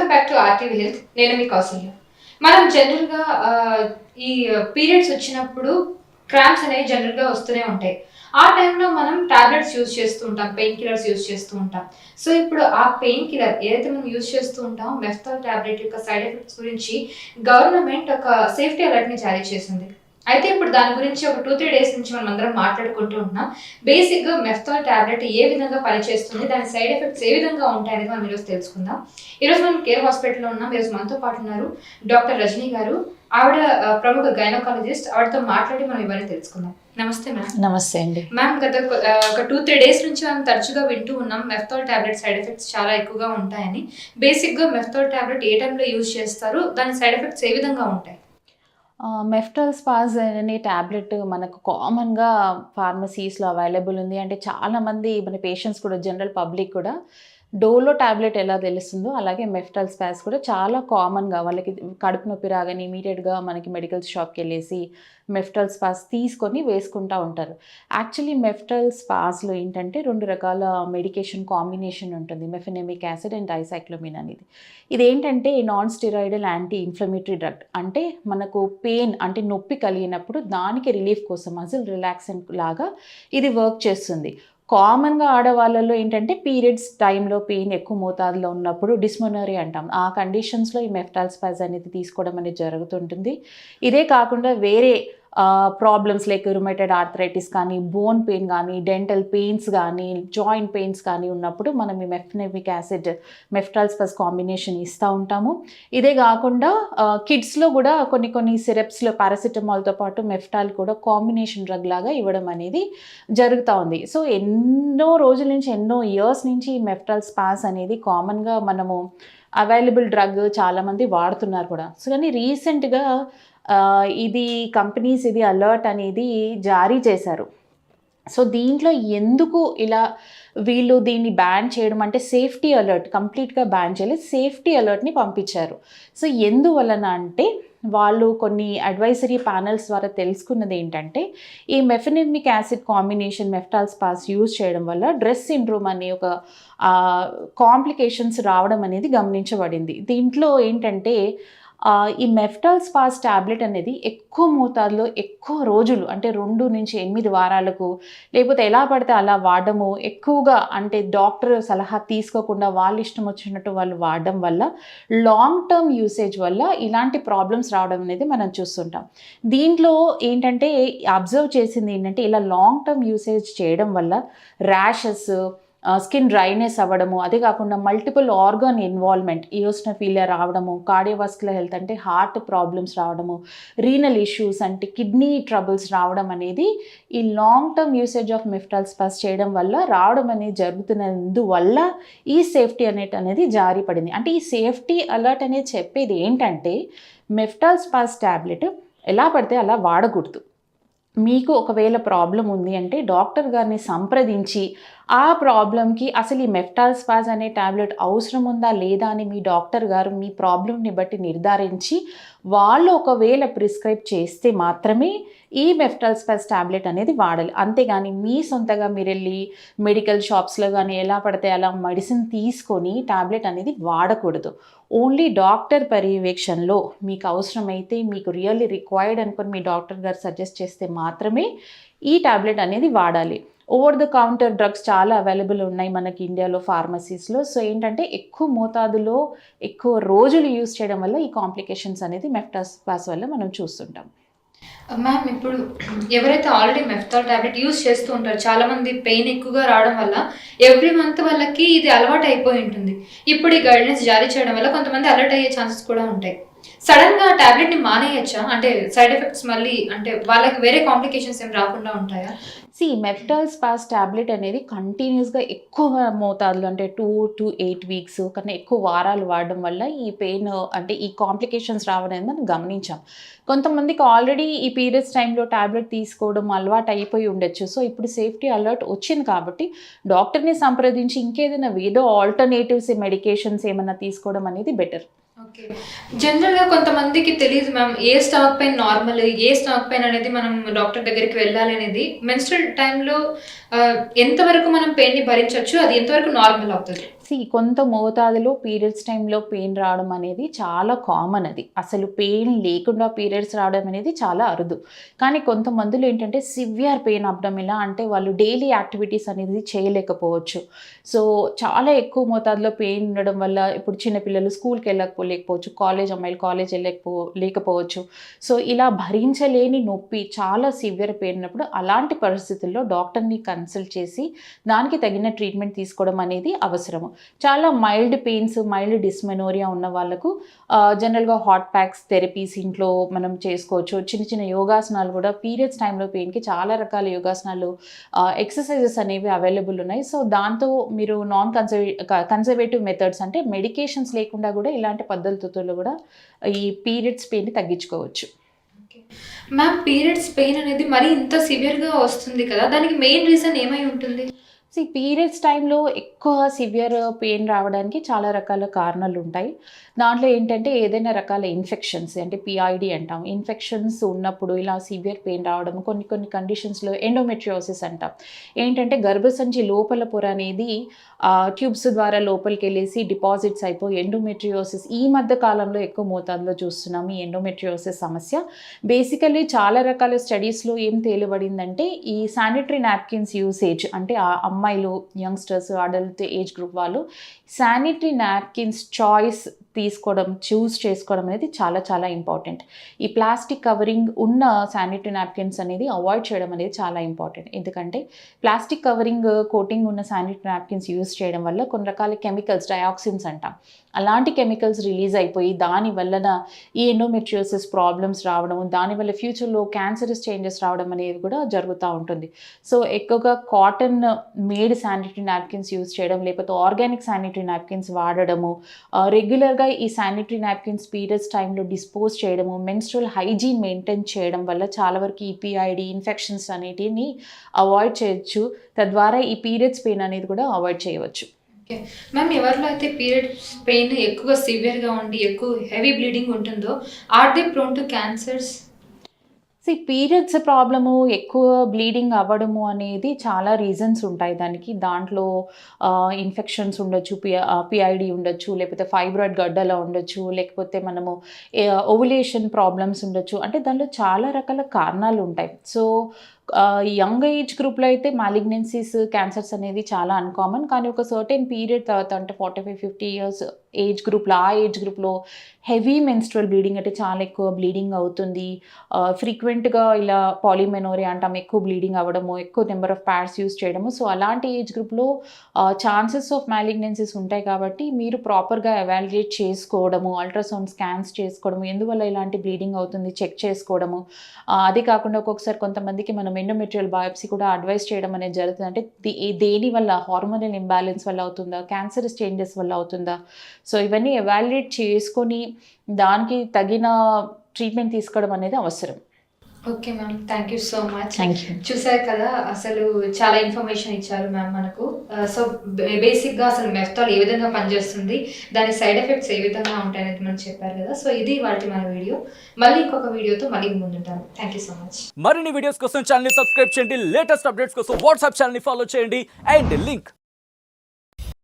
Welcome back to RTV health. నేను మీ కౌసల్య. మనం జనరల్గా ఈ పీరియడ్స్ వచ్చినప్పుడు క్రాంప్స్ అనేవి జనరల్గా వస్తూనే ఉంటాయి. ఆ టైంలో మనం టాబ్లెట్స్ యూజ్ చేస్తూ ఉంటాం, పెయిన్ కిల్లర్స్ యూజ్ చేస్తూ ఉంటాం. సో ఇప్పుడు ఆ పెయిన్ కిల్లర్ ఏదైతే మనం యూజ్ చేస్తూ ఉంటామో మెఫ్తాల్ టాబ్లెట్ యొక్క సైడ్ ఎఫెక్ట్స్ గురించి గవర్నమెంట్ ఒక సేఫ్టీ అలర్ట్ని జారీ చేసింది. అయితే ఇప్పుడు దాని గురించి ఒక 2-3 డేస్ నుంచి మనం అందరం మాట్లాడుకుంటూ ఉంటున్నాం. బేసిక్గా మెఫ్తాల్ టాబ్లెట్ ఏ విధంగా పనిచేస్తుంది, దాని సైడ్ ఎఫెక్ట్స్ ఏ విధంగా ఉంటాయనేది మనం ఈరోజు తెలుసుకుందాం. ఈరోజు మనం కేర్ హాస్పిటల్లో ఉన్నాం. ఈరోజు మనతో పాటు ఉన్నారు డాక్టర్ రజనీ గారు. ఆవిడ ప్రముఖ గైనకాలజిస్ట్. ఆవిడతో మాట్లాడి మనం ఇవన్నీ తెలుసుకుందాం. నమస్తే మ్యామ్. నమస్తే అండి మ్యామ్, గత ఒక 2-3 డేస్ నుంచి మనం తరచుగా వింటూ ఉన్నాం మెఫ్తాల్ టాబ్లెట్ సైడ్ ఎఫెక్ట్స్ చాలా ఎక్కువగా ఉంటాయని. బేసిక్గా మెఫ్తాల్ టాబ్లెట్ ఏ టైంలో యూజ్ చేస్తారు, దాని సైడ్ ఎఫెక్ట్స్ ఏ విధంగా ఉంటాయి? మెఫ్టల్ స్పాజ్ అనే ట్యాబ్లెట్ మనకు కామన్గా ఫార్మసీస్లో అవైలబుల్ ఉంది. అంటే చాలామంది మన పేషెంట్స్ కూడా జనరల్ పబ్లిక్ కూడా డోలో ట్యాబ్లెట్ ఎలా తెలుస్తుందో అలాగే మెఫ్టల్ స్పాజ్ కూడా చాలా కామన్గా వాళ్ళకి కడుపు నొప్పి రాగానే ఇమీడియట్గా మనకి మెడికల్ షాప్కి వెళ్ళేసి మెఫ్టల్ స్పాజ్ తీసుకొని వేసుకుంటూ ఉంటారు. యాక్చువల్లీ మెఫ్టల్ స్పాజ్లో ఏంటంటే 2 రకాల మెడికేషన్ కాంబినేషన్ ఉంటుంది, మెఫెనమిక్ యాసిడ్ అండ్ డైసైక్లోమిన్ అనేది. ఇదేంటంటే non steroidal anti inflammatory drug. అంటే మనకు పెయిన్ అంటే నొప్పి కలిగినప్పుడు దానికి రిలీఫ్ కోసం మజిల్ రిలాక్సెంట్ లాగా ఇది వర్క్ చేస్తుంది. కామన్గా ఆడవాళ్ళలో ఏంటంటే పీరియడ్స్ టైంలో పెయిన్ ఎక్కువ మోతాదులో ఉన్నప్పుడు డిస్మోనరీ అంటాం. ఆ కండిషన్స్లో ఈ మెఫ్టాల్ స్పాజ్ అనేది తీసుకోవడం అనేది జరుగుతుంటుంది. ఇదే కాకుండా వేరే ప్రాబ్లమ్స్ లైక్ రుమటైడ్ ఆర్థరైటిస్ కానీ, బోన్ పెయిన్ కానీ, డెంటల్ పెయిన్స్ కానీ, జాయింట్ పెయిన్స్ కానీ ఉన్నప్పుడు మనం ఈ mefenamic acid Meftal spouse combination ఇస్తూ ఉంటాము. ఇదే కాకుండా కిడ్స్లో కూడా కొన్ని సిరప్స్లో పారాసిటమాల్తో పాటు మెఫ్టాల్ కూడా కాంబినేషన్ డ్రగ్ లాగా ఇవ్వడం అనేది జరుగుతూ ఉంది. సో ఎన్నో రోజుల నుంచి ఎన్నో ఇయర్స్ నుంచి ఈ మెఫ్టాల్ స్పాజ్ అనేది కామన్గా మనము అవైలబుల్ డ్రగ్ చాలామంది వాడుతున్నారు కూడా. సో కానీ రీసెంట్గా ఇది కంపెనీస్ ఇది అలర్ట్ అనేది జారీ చేశారు. సో దీంట్లో ఎందుకు ఇలా వీళ్ళు దీన్ని బ్యాన్ చేయడం అంటే సేఫ్టీ అలర్ట్ కంప్లీట్గా బ్యాన్ చేయలేదు, సేఫ్టీ అలర్ట్ని పంపించారు. సో ఎందువలన అంటే వాళ్ళు కొన్ని అడ్వైజరీ ప్యానల్స్ ద్వారా తెలుసుకున్నది ఏంటంటే ఈ mefenamic acid combination Meftal spouse use చేయడం వల్ల డ్రెస్ సిండ్రోమ్ అనే ఒక కాంప్లికేషన్స్ రావడం అనేది గమనించబడింది. దీంట్లో ఏంటంటే ఈ మెఫ్టాల్ స్పాజ్ ట్యాబ్లెట్ అనేది ఎక్కువ మోతాదులో ఎక్కువ రోజులు అంటే 2 నుంచి 8 వారాలకు లేకపోతే ఎలా పడితే అలా వాడడము ఎక్కువగా అంటే డాక్టర్ సలహా తీసుకోకుండా వాళ్ళు ఇష్టం వచ్చినట్టు వాళ్ళు వాడడం వల్ల లాంగ్ టర్మ్ యూసేజ్ వల్ల ఇలాంటి ప్రాబ్లమ్స్ రావడం అనేది మనం చూస్తుంటాం. దీంట్లో ఏంటంటే అబ్జర్వ్ చేసింది ఏంటంటే ఇలా లాంగ్ టర్మ్ యూసేజ్ చేయడం వల్ల ర్యాషెస్, స్కిన్ డ్రైనెస్ అవ్వడము, అదే కాకుండా మల్టిపుల్ ఆర్గాన్ ఇన్వాల్వ్మెంట్, ఈయోసినోఫిలియా రావడము, కార్డియోవాస్కులర్ హెల్త్ అంటే హార్ట్ ప్రాబ్లమ్స్ రావడము, రీనల్ ఇష్యూస్ అంటే కిడ్నీ ట్రబుల్స్ రావడం అనేది ఈ long term usage of Meftal spouse చేయడం వల్ల రావడం అనేది జరుగుతున్నందువల్ల ఈ సేఫ్టీ అనేది జారీ పడింది. అంటే ఈ సేఫ్టీ అలర్ట్ అనేది చెప్పేది ఏంటంటే మెఫ్టాల్ స్పాజ్ ట్యాబ్లెట్ ఎలా పడితే అలా వాడకూడదు. మీకు ఒకవేళ ప్రాబ్లం ఉంది అంటే డాక్టర్ గారిని సంప్రదించి ఆ ప్రాబ్లంకి అసలు ఈ మెఫ్టాల్ స్పాజ్ అనే ట్యాబ్లెట్ అవసరం ఉందా లేదా అని మీ డాక్టర్ గారు మీ ప్రాబ్లంని బట్టి నిర్ధారించి వాళ్ళు ఒకవేళ ప్రిస్క్రైబ్ చేస్తే మాత్రమే ఈ మెఫ్టాల్ స్పాజ్ ట్యాబ్లెట్ అనేది వాడాలి. అంతేగాని మీ సొంతగా మీరు వెళ్ళి మెడికల్ షాప్స్లో కానీ ఎలా పడితే అలా మెడిసిన్ తీసుకొని ట్యాబ్లెట్ అనేది వాడకూడదు. ఓన్లీ డాక్టర్ పర్యవేక్షణలో మీకు అవసరమైతే మీకు రియల్లీ రిక్వైర్డ్ అనుకొని మీ డాక్టర్ గారు సజెస్ట్ చేస్తే మాత్రమే ఈ ట్యాబ్లెట్ అనేది వాడాలి. ఓవర్ ద కౌంటర్ డ్రగ్స్ చాలా అవైలబుల్ ఉన్నాయి మనకి ఇండియాలో ఫార్మసీస్లో. సో ఏంటంటే ఎక్కువ మోతాదులో ఎక్కువ రోజులు యూజ్ చేయడం వల్ల ఈ కాంప్లికేషన్స్ అనేది మెఫ్టాల్ స్పాజ్ వల్ల మనం చూస్తుంటాం. మ్యామ్, ఇప్పుడు ఎవరైతే ఆల్రెడీ మెఫ్తాల్ టాబ్లెట్ యూజ్ చేస్తూ ఉంటారు, చాలామంది పెయిన్ ఎక్కువగా రావడం వల్ల ఎవ్రీ మంత్ వాళ్ళకి ఇది అలవాటు అయిపోయి ఉంటుంది. ఇప్పుడు ఈ గైడ్లైన్స్ జారీ చేయడం వల్ల కొంతమంది అలర్ట్ అయ్యే ఛాన్సెస్ కూడా ఉంటాయి. సడన్గా టాబ్లెట్ని మానేయచ్చా? అంటే సైడ్ ఎఫెక్ట్స్ మళ్ళీ అంటే వాళ్ళకి వేరే కాంప్లికేషన్స్ ఏం రాకుండా ఉంటాయా? మెఫ్టాల్ స్పాజ్ ట్యాబ్లెట్ అనేది కంటిన్యూస్గా ఎక్కువ మోతాదులో అంటే 2 to 8 వీక్స్ కన్నా ఎక్కువ వారాలు వాడడం వల్ల ఈ పెయిన్ అంటే ఈ కాంప్లికేషన్స్ రావడం మనం గమనించాం. కొంతమందికి ఆల్రెడీ ఈ పీరియడ్స్ టైంలో ట్యాబ్లెట్ తీసుకోవడం అలవాటు అయిపోయి ఉండొచ్చు. సో ఇప్పుడు సేఫ్టీ అలర్ట్ వచ్చింది కాబట్టి డాక్టర్ని సంప్రదించి ఇంకేదైనా ఏదో ఆల్టర్నేటివ్స్ మెడికేషన్స్ ఏమైనా తీసుకోవడం అనేది బెటర్. ఓకే. జనరల్గా కొంతమందికి తెలియదు మ్యామ్, ఏ స్టమక్ పెయిన్ నార్మల్, ఏ స్టమక్ పెయిన్ అనేది మనం డాక్టర్ దగ్గరికి వెళ్ళాలి అనేది. మెన్స్ట్రల్ టైంలో ఎంతవరకు మనం పెయిన్ని భరించవచ్చు, అది ఎంతవరకు నార్మల్ అవుతుంది? కొంత మోతాదులో పీరియడ్స్ టైంలో పెయిన్ రావడం అనేది చాలా కామన్. అది అసలు పెయిన్ లేకుండా పీరియడ్స్ రావడం అనేది చాలా అరుదు. కానీ కొంతమందిలో ఏంటంటే సివియర్ పెయిన్ అబ్డమిలా, అంటే వాళ్ళు డైలీ యాక్టివిటీస్ అనేది చేయలేకపోవచ్చు. సో చాలా ఎక్కువ మోతాదులో పెయిన్ ఉండడం వల్ల ఇప్పుడు చిన్నపిల్లలు స్కూల్కి లేకపోవచ్చు, అమ్మాయిలు కాలేజ్ లేకపోవచ్చు. సో ఇలా భరించలేని నొప్పి, చాలా సివియర్ పెయిన్ ఉన్నప్పుడు అలాంటి పరిస్థితుల్లో డాక్టర్ని కన్సల్ట్ చేసి దానికి తగిన ట్రీట్మెంట్ తీసుకోవడం అనేది అవసరము. చాలా మైల్డ్ పెయిన్స్, మైల్డ్ డిస్మెనోరియా ఉన్న వాళ్ళకు జనరల్గా హాట్ ప్యాక్స్ థెరపీస్ ఇంట్లో మనం చేసుకోవచ్చు. చిన్న చిన్న యోగాసనాలు కూడా పీరియడ్స్ టైంలో పెయిన్కి చాలా రకాల యోగాసనాలు, ఎక్సర్సైజెస్ అనేవి అవైలబుల్ ఉన్నాయి. సో దాంతో మీరు కన్జర్వేటివ్ మెథడ్స్ అంటే మెడికేషన్స్ లేకుండా కూడా ఇలాంటి పద్ధతుల్లో కూడా ఈ పీరియడ్స్ పెయిన్ని తగ్గించుకోవచ్చు. మ్యామ్, పీరియడ్స్ పెయిన్ అనేది మరి ఇంత సివియర్గా వస్తుంది కదా, దానికి మెయిన్ రీజన్ ఏమై ఉంటుంది? పీరియడ్స్ టైంలో ఎక్కువ సివియర్ పెయిన్ రావడానికి చాలా రకాల కారణాలు ఉంటాయి. దాంట్లో ఏంటంటే ఏదైనా రకాల ఇన్ఫెక్షన్స్, అంటే పిఐడి అంటాం, ఇన్ఫెక్షన్స్ ఉన్నప్పుడు ఇలా సివియర్ పెయిన్ రావడం. కొన్ని కండిషన్స్లో ఎండోమెట్రియోసిస్ అంటాం. ఏంటంటే గర్భసంచి లోపల పొర అనేది ట్యూబ్స్ ద్వారా లోపలికి వెళ్ళేసి డిపాజిట్స్ అయిపోయి ఎండోమెట్రియోసిస్ ఈ మధ్య కాలంలో ఎక్కువ మోతాదులో చూస్తున్నాం ఈ ఎండోమెట్రియోసిస్ సమస్య. బేసికలీ చాలా రకాల స్టడీస్లో ఏం తేలిబడిందంటే ఈ శానిటరీ నాప్కిన్స్ యూసేజ్, అంటే ఆ అమ్మాయిలు, యంగ్స్టర్స్, అడల్ట్ ఏజ్ గ్రూప్ వాళ్ళు శానిటరీ నాప్కిన్స్ చాయిస్ చూస్ చేసుకోవడం అనేది చాలా చాలా ఇంపార్టెంట్. ఈ ప్లాస్టిక్ కవరింగ్ ఉన్న శానిటరీ నాప్కిన్స్ అనేది అవాయిడ్ చేయడం అనేది చాలా ఇంపార్టెంట్. ఎందుకంటే ప్లాస్టిక్ కవరింగ్ కోటింగ్ ఉన్న శానిటరీ నాప్కిన్స్ యూజ్ చేయడం వల్ల కొన్ని రకాల కెమికల్స్, డయాక్సిన్స్ అంటాం, అలాంటి కెమికల్స్ రిలీజ్ అయిపోయి దాని వలన ఈ ఎండోమెట్రియోసిస్ ప్రాబ్లమ్స్ రావడం, దానివల్ల ఫ్యూచర్లో క్యాన్సరస్ చేంజెస్ రావడం అనేది కూడా జరుగుతూ ఉంటుంది. సో ఎక్కువగా cotton made sanitary napkins use చేయడం, లేకపోతే ఆర్గానిక్ శానిటరీ నాప్కిన్స్ వాడడము, రెగ్యులర్గా ఈ శానిటరీ నాప్కిన్స్ పీరియడ్స్ టైంలో డిస్పోజ్ చేయడము, మెన్స్ట్రువల్ హైజీన్ మెయింటైన్ చేయడం వల్ల చాలా వరకు ఈ పిఐడి ఇన్ఫెక్షన్స్ అనేటిని అవాయిడ్ చేయొచ్చు. తద్వారా ఈ పీరియడ్స్ పెయిన్ అనేది కూడా అవాయిడ్ చేయవచ్చు. ఓకే మ్యామ్, ఎవరిలో అయితే పీరియడ్స్ పెయిన్ ఎక్కువ సివియర్గా ఉండి ఎక్కువ హెవీ బ్లీడింగ్ ఉంటుందో or they prone to cancers? Periods problem ఎక్కువ బ్లీడింగ్ అవ్వడము అనేది చాలా రీజన్స్ ఉంటాయి దానికి. దాంట్లో ఇన్ఫెక్షన్స్ ఉండొచ్చు, పిఐడి ఉండొచ్చు, లేకపోతే ఫైబ్రాయిడ్ గడ్డలా ఉండొచ్చు, లేకపోతే మనము ఓవులేషన్ ప్రాబ్లమ్స్ ఉండొచ్చు. అంటే దాంట్లో చాలా రకాల కారణాలు ఉంటాయి. సో యంగ్ ఏజ్ గ్రూప్లో అయితే మాలిగ్నెన్సీస్, క్యాన్సర్స్ అనేది చాలా అన్కామన్. కానీ ఒక సర్టెన్ పీరియడ్ తర్వాత, అంటే 45-50 ఇయర్స్ ఏజ్ గ్రూప్లో, ఆ ఏజ్ గ్రూప్లో హెవీ మెన్స్ట్రువల్ బ్లీడింగ్, అంటే చాలా ఎక్కువ బ్లీడింగ్ అవుతుంది, ఫ్రీక్వెంట్గా ఇలా పాలిమెనోరియా అంటాం, ఎక్కువ బ్లీడింగ్ అవ్వడము, ఎక్కువ నెంబర్ ఆఫ్ ప్యాడ్స్ యూజ్ చేయడము. సో అలాంటి ఏజ్ గ్రూప్లో ఛాన్సెస్ ఆఫ్ మాలిగ్నెన్సీస్ ఉంటాయి. కాబట్టి మీరు ప్రాపర్గా ఎవాల్యుయేట్ చేసుకోవడము, అల్ట్రాసౌండ్ స్కాన్స్ చేసుకోవడము, ఎందువల్ల ఇలాంటి బ్లీడింగ్ అవుతుంది చెక్ చేసుకోవడము. అది కాకుండా ఒక్కొక్కసారి కొంతమందికి మనం ఎండోమెట్రియల్ బయాప్సీ కూడా అడ్వైస్ చేయడం అనేది జరుగుతుంది. అంటే దేని వల్ల, హార్మోనల్ ఇంబ్యాలెన్స్ వల్ల అవుతుందా, క్యాన్సరస్ చేంజెస్ వల్ల అవుతుందా. సో ఇవన్నీ ఎవాల్యుయేట్ చేసుకొని దానికి తగిన ట్రీట్మెంట్ తీసుకోవడం అనేది అవసరం. Okay ma'am, thank you so much. Thank you. చూసారు కదా, అసలు చాలా ఇన్ఫర్మేషన్ ఇచ్చారు మ్యామ్ మనకు. సో బేసిక్గా అసలు మెఫ్టాల్ ఏ విధంగా పనిచేస్తుంది, దాని సైడ్ ఎఫెక్ట్స్ ఏ విధంగా ఉంటాయనేది మనం చెప్పారు కదా. సో ఇది వాటి మన వీడియో. మళ్ళీ ఇంకొక వీడియోతో మళ్ళీ ముందుంటాను. Thank you so much. మరిన్ని వీడియోస్ కోసం ఛానల్ ని సబ్స్క్రైబ్ చేయండి, లేటెస్ట్ అప్డేట్స్ కోసం వాట్సాప్ ఛానల్ ని ఫాలో చేయండి, అండ్ లింక్